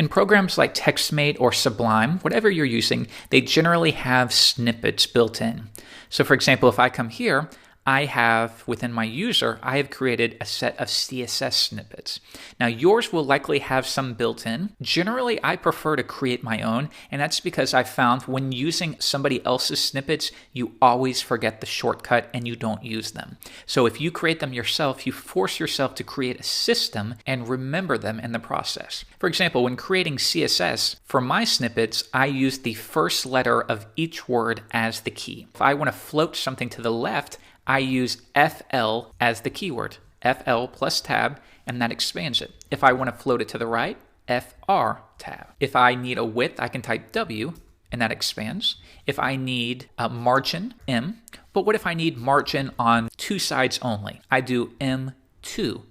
In programs like TextMate or Sublime, whatever you're using, they generally have snippets built in. So for example, if I come here, I have, within my user, I have created a set of CSS snippets. Now yours will likely have some built in. Generally, I prefer to create my own, and that's because I found when using somebody else's snippets, you always forget the shortcut and you don't use them. So if you create them yourself, you force yourself to create a system and remember them in the process. For example, when creating CSS, for my snippets, I use the first letter of each word as the key. If I want to float something to the left, I use FL as the keyword, FL plus tab, and that expands it. If I want to float it to the right, FR tab. If I need a width, I can type W, and that expands. If I need a margin, M. But what if I need margin on two sides only? I do M2,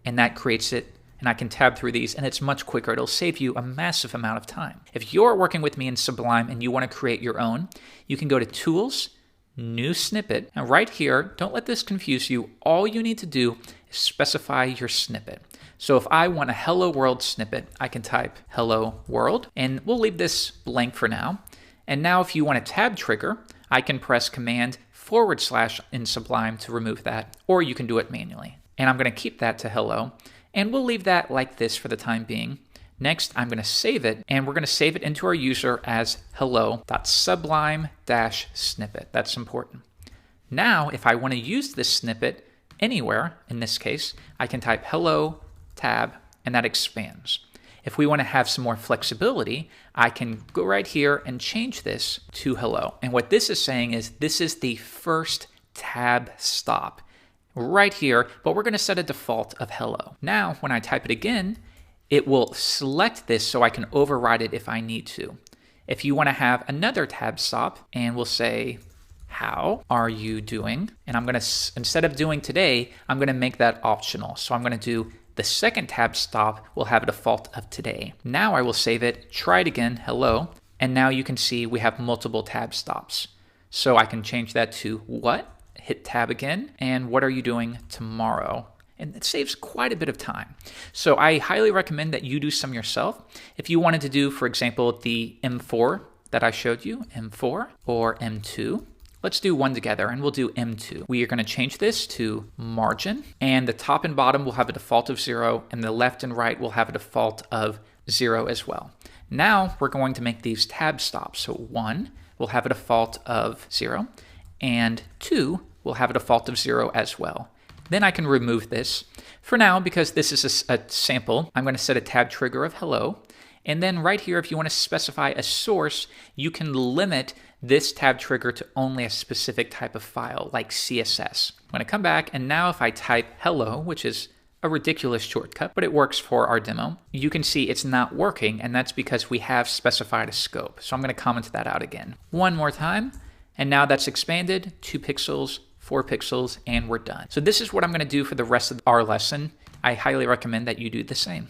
and that creates it, and I can tab through these, and it's much quicker. It'll save you a massive amount of time. If you're working with me in Sublime and you want to create your own, you can go to Tools, New Snippet. And right here, don't let this confuse you. All you need to do is specify your snippet. So if I want a hello world snippet, I can type hello world, and we'll leave this blank for now. And now if you want a tab trigger, I can press Command / in Sublime to remove that, or you can do it manually. And I'm going to keep that to hello, and we'll leave that like this for the time being. Next, I'm going to save it, and we're going to save it into our user as hello.sublime-snippet. That's important. Now, if I want to use this snippet anywhere, in this case, I can type hello tab, and that expands. If we want to have some more flexibility, I can go right here and change this to hello. And what this is saying is this is the first tab stop right here, but we're going to set a default of hello. Now, when I type it again, it will select this so I can override it if I need to. If you want to have another tab stop, and we'll say, how are you doing? And I'm going to, instead of doing today, I'm going to make that optional. So I'm going to do the second tab stop will have a default of today. Now I will save it, try it again, hello, and now you can see we have multiple tab stops. So I can change that to what? Hit tab again, and what are you doing tomorrow? And it saves quite a bit of time. So I highly recommend that you do some yourself. If you wanted to do, for example, the M4 that I showed you, M4 or M2, let's do one together, and we'll do M2. We are going to change this to margin, and the top and bottom will have a default of 0, and the left and right will have a default of 0 as well. Now we're going to make these tab stops. So 1 will have a default of 0, and 2 will have a default of 0 as well. Then I can remove this. For now, because this is a sample, I'm going to set a tab trigger of hello. And then right here, if you want to specify a source, you can limit this tab trigger to only a specific type of file, like CSS. I'm going to come back, and now if I type hello, which is a ridiculous shortcut, but it works for our demo, you can see it's not working, and that's because we have specified a scope. So I'm going to comment that out again. One more time, and now that's expanded, 2 pixels, 4 pixels, and we're done. So this is what I'm going to do for the rest of our lesson. I highly recommend that you do the same.